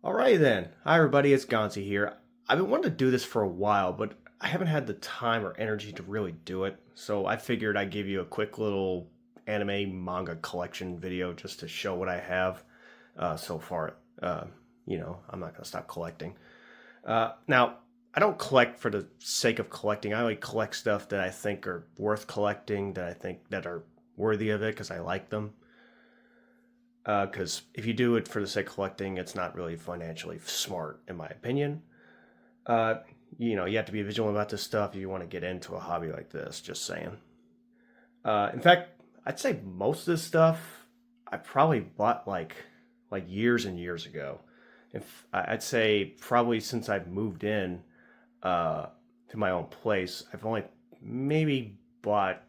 Alright then. Hi everybody, it's Gonzi here. I've been wanting to do this for a while, but I haven't had the time or energy to really do it. So I figured I'd give you a quick little anime manga collection video just to show what I have so far. I'm not going to stop collecting. Now, I don't collect for the sake of collecting. I only collect stuff that I think are worth collecting, that I think that are worthy of it because I like them. Because if you do it for the sake of collecting, it's not really financially smart, in my opinion. Uh, you have to be vigilant about this stuff if you want to get into a hobby like this. Just saying. In fact, I'd say most of this stuff I probably bought like years and years ago. If I'd say probably since I've moved in to my own place, I've only maybe bought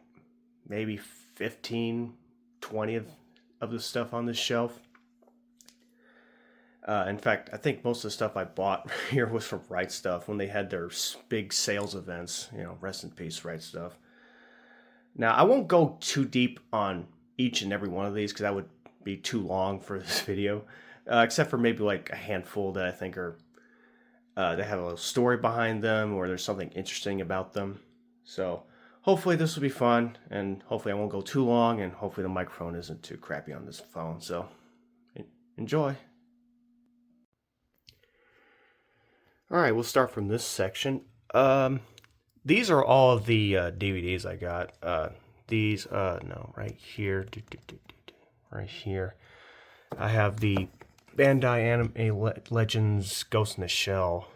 maybe 15, 20 of the stuff on this shelf. In fact, I think most of the stuff I bought here was from Right Stuff when they had their big sales events. Rest in peace, Right Stuff. Now, I won't go too deep on each and every one of these because that would be too long for this video, except for maybe like a handful that I think are they have a little story behind them or there's something interesting about them. So hopefully this will be fun, and hopefully I won't go too long, and hopefully the microphone isn't too crappy on this phone. So enjoy. All right, we'll start from this section. These are all of the DVDs I got. Right here, right here. I have the Bandai Anime Legends Ghost in the Shell,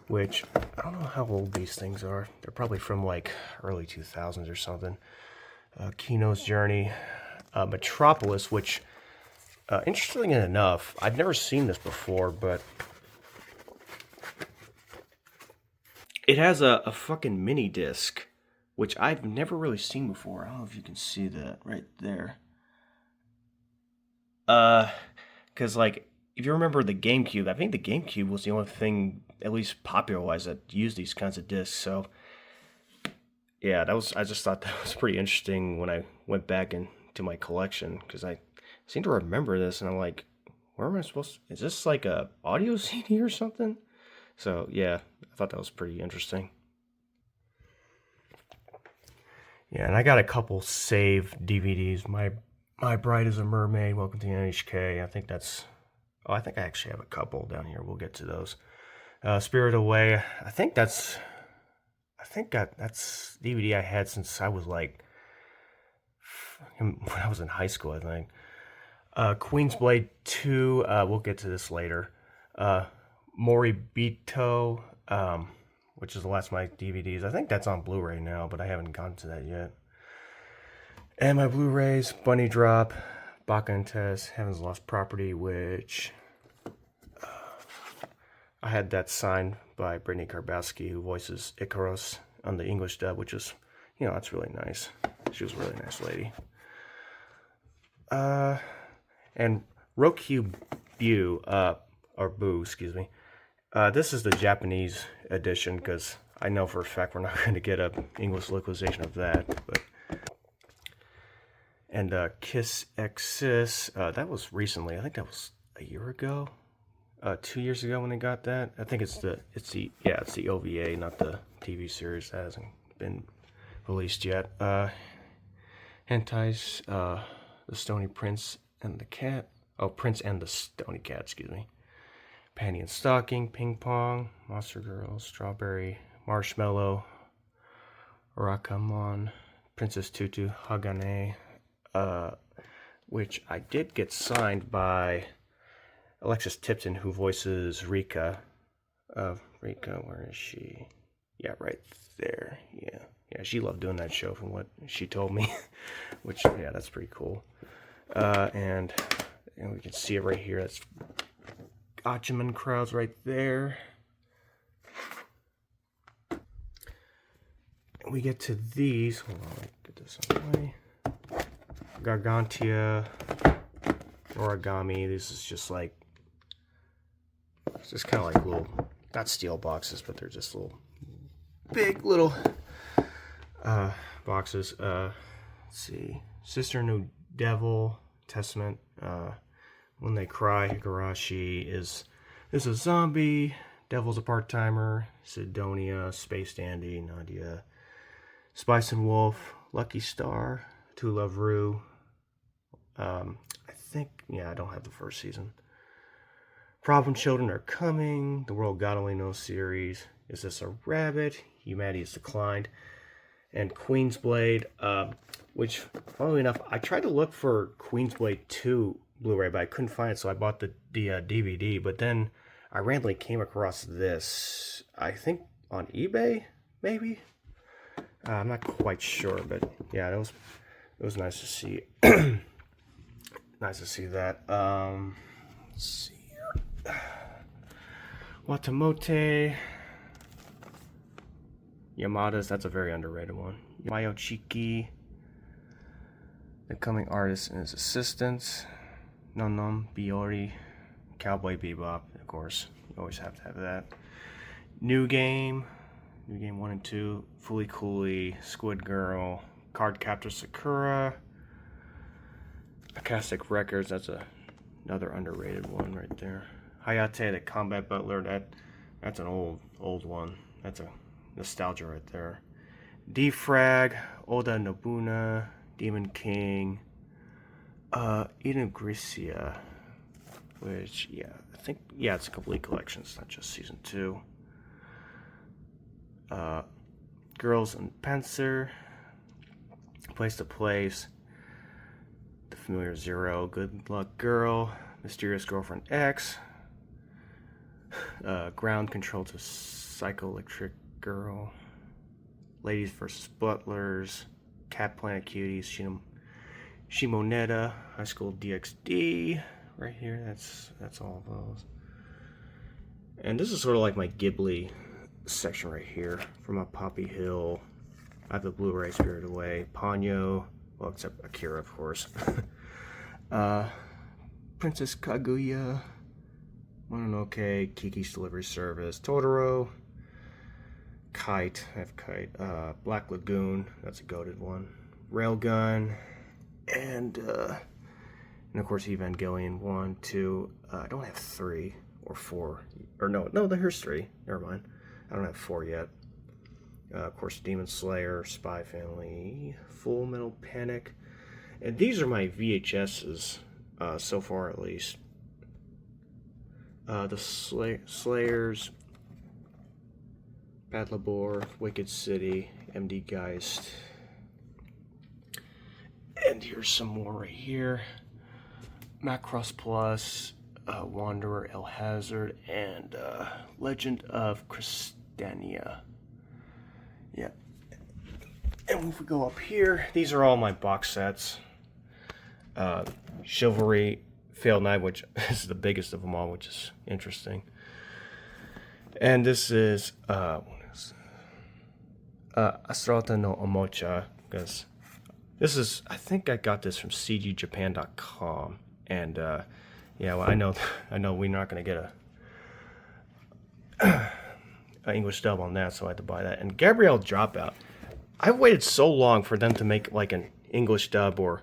which I don't know how old these things are. They're probably from like early 2000s or something. Kino's Journey, Metropolis, which, interestingly enough, I've never seen this before, but it has a fucking mini disc, which I've never really seen before. I don't know if you can see that right there. Because like, if you remember the GameCube, I think the GameCube was the only thing, at least popular-wise, that used these kinds of discs. So, yeah, I just thought that was pretty interesting when I went back into my collection, because I seem to remember this, and I'm like, where am I supposed to, is this like a audio CD or something? So, yeah, I thought that was pretty interesting. Yeah, and I got a couple saved DVDs. My Bride is a Mermaid, Welcome to the NHK. I think I actually have a couple down here. We'll get to those. Spirit Away. I think that's DVD I had since I was like, when I was in high school, I think. Queen's Blade 2. We'll get to this later. Moribito, which is the last of my DVDs. I think that's on Blu-ray now, but I haven't gotten to that yet. And my Blu-rays, Bunny Drop, Baka and Tess, Heaven's Lost Property, which I had that signed by Brittany Karbowski, who voices Ikaros on the English dub, which is, that's really nice. She was a really nice lady. And Rokyu Bu, or Boo, excuse me. This is the Japanese edition, because I know for a fact we're not going to get an English localization of that. And Kiss Exis, that was recently. I think that was a year ago, 2 years ago when they got that. I think it's the OVA, not the TV series. That hasn't been released yet. Hentai's The Stony Prince and the Cat. Oh, Prince and the Stony Cat, excuse me. Panty and Stocking, Ping Pong, Monster Girls, Strawberry, Marshmallow, Rakamon, Princess Tutu, Hagane, which I did get signed by Alexis Tipton, who voices Rika. Rika, where is she? Yeah, right there. Yeah, she loved doing that show from what she told me, which, yeah, that's pretty cool. And we can see it right here. That's Achiman crowds right there. And we get to these. Hold on, let me get this out of the way. Gargantia, Origami. This is just like, it's just kind of like little, not steel boxes, but they're just big little boxes. Let's see, Sister New Devil, Testament, When They Cry, Higurashi is a zombie. Devil's a part-timer. Sidonia, Space Dandy, Nadia, Spice and Wolf, Lucky Star, To Love Rue. I think, yeah, I don't have the first season. Problem Children Are Coming, The World God Only Knows series, Is This a Rabbit? Humanity Has Declined, and Queen's Blade, which, funnily enough, I tried to look for Queen's Blade 2 Blu-ray, but I couldn't find it, so I bought the DVD, but then I randomly came across this, I think on eBay, maybe? I'm not quite sure, but yeah, it was nice to see. Nice to see that. Let's see here. Watamote. Yamada's, that's a very underrated one. Mayochiki. The Coming Artist and His Assistants. Nonom Biori. Cowboy Bebop, of course. You always have to have that. New Game 1 and 2. Fully Cooley. Squid Girl. Card Captor Sakura. Akastic Records, that's another underrated one right there. Hayate, the Combat Butler, that's an old one. That's a nostalgia right there. Defrag, Oda Nobuna, Demon King, Eden Gricia, which, yeah, I think, yeah, it's a complete collection. It's not just season 2. Girls and Panzer, Place to Place, The Familiar Zero, Good Luck Girl, Mysterious Girlfriend X, Ground Control to Psychoelectric Girl, Ladies vs. Butlers, Cat Planet Cuties, Shimoneta, High School DxD, right here, that's all of those. And this is sort of like my Ghibli section right here, from a Poppy Hill. I have the Blu-ray Spirited Away, Ponyo, well, except Akira, of course. Princess Kaguya, Mononoke, Kiki's Delivery Service, Totoro, Kite, I have Kite, Black Lagoon, that's a goated one, Railgun, and of course Evangelion 1, 2, I don't have 3 or 4, or no, here's 3, never mind, I don't have 4 yet. Of course, Demon Slayer, Spy Family, Full Metal Panic. And these are my VHSs, so far at least. The Slayers, Bad Labor, Wicked City, MD Geist. And here's some more right here. Macross Plus, Wanderer, El Hazard, and Legend of Crystania. Yeah. And if we go up here, these are all my box sets. Chivalry, Failed Knight, which is the biggest of them all, which is interesting. And this is Astrata no Omocha, because this is, I think I got this from cgjapan.com. And yeah, well, I know we're not going to get an English dub on that, so I had to buy that. And Gabrielle Dropout, I've waited so long for them to make like an English dub, or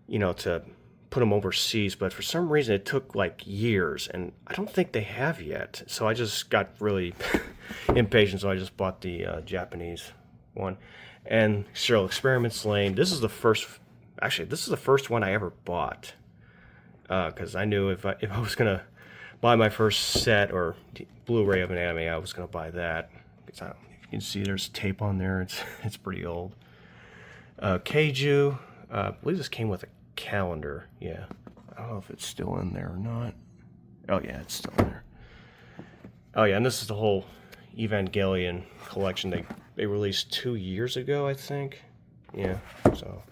to put them overseas, but for some reason it took like years, and I don't think they have yet. So I just got really impatient, so I just bought the Japanese one. And Serial Experiments Lane, this is the first one I ever bought, because I knew if I was gonna buy my first set or Blu-ray of an anime, I was gonna buy that. If you can see, there's tape on there. It's pretty old. Keiju, I believe this came with a calendar. Yeah, I don't know if it's still in there or not. Oh yeah, it's still in there. Oh yeah, and this is the whole Evangelion collection they released 2 years ago, I think. Yeah, so,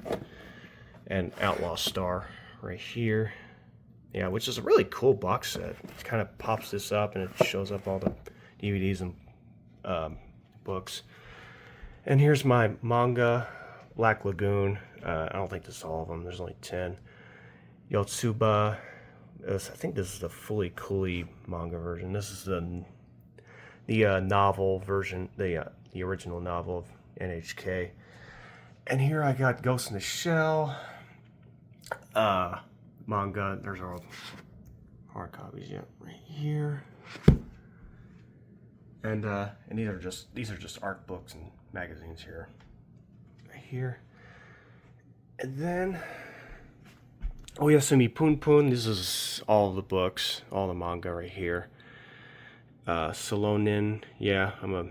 and Outlaw Star right here. Yeah, which is a really cool box set. It kind of pops this up and it shows up all the DVDs and books. And here's my manga, Black Lagoon. I don't think this is all of them. There's only 10. Yotsuba. I think this is the fully Cooley manga version. This is the novel version, the original novel of NHK. And here I got Ghost in the Shell. Manga. There's all hard copies. Yeah, right here. And these are just art books and magazines here. Right here. And then Oyasumi Pun Pun. This is all the books, all the manga right here. Salonin. Yeah, I'm a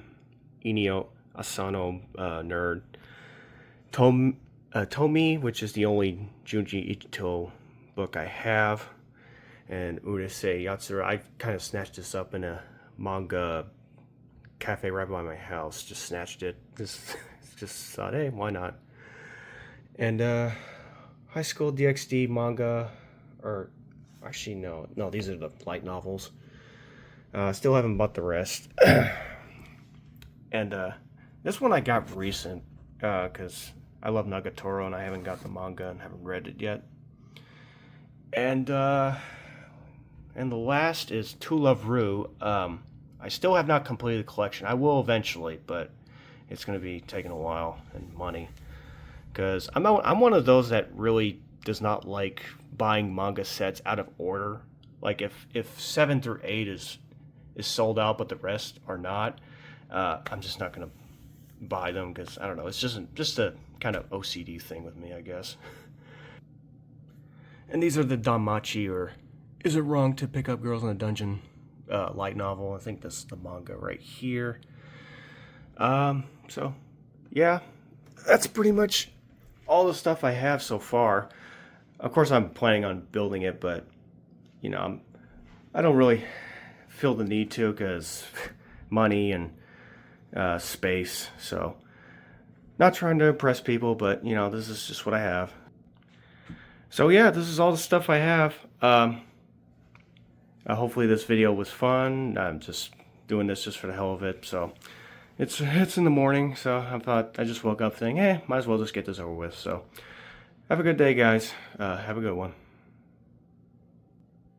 Inio Asano nerd. Tomi, which is the only Junji Ito book I have, and Urusei Yatsura. I kind of snatched this up in a manga cafe right by my house. Just snatched it. Just thought, hey, why not? And High School DxD manga, or actually no, these are the light novels. Still haven't bought the rest. And this one I got recent because I love Nagatoro and I haven't got the manga and haven't read it yet. And the last is To Love Ru. I still have not completed the collection. I will eventually, but it's going to be taking a while and money. Because I'm one of those that really does not like buying manga sets out of order. Like if 7 through 8 is sold out but the rest are not, I'm just not going to buy them because, I don't know, it's just a kind of OCD thing with me, I guess. And these are the Danmachi, or Is It Wrong to Pick Up Girls in a Dungeon light novel. I think this is the manga right here. So, yeah, that's pretty much all the stuff I have so far. Of course, I'm planning on building it, but, you know, I don't really feel the need to because money and space. So, not trying to impress people, but, you know, this is just what I have. So, yeah, this is all the stuff I have. Hopefully this video was fun. I'm just doing this just for the hell of it. So, it's in the morning, so I just woke up thinking, hey, might as well just get this over with. So, have a good day, guys. Have a good one.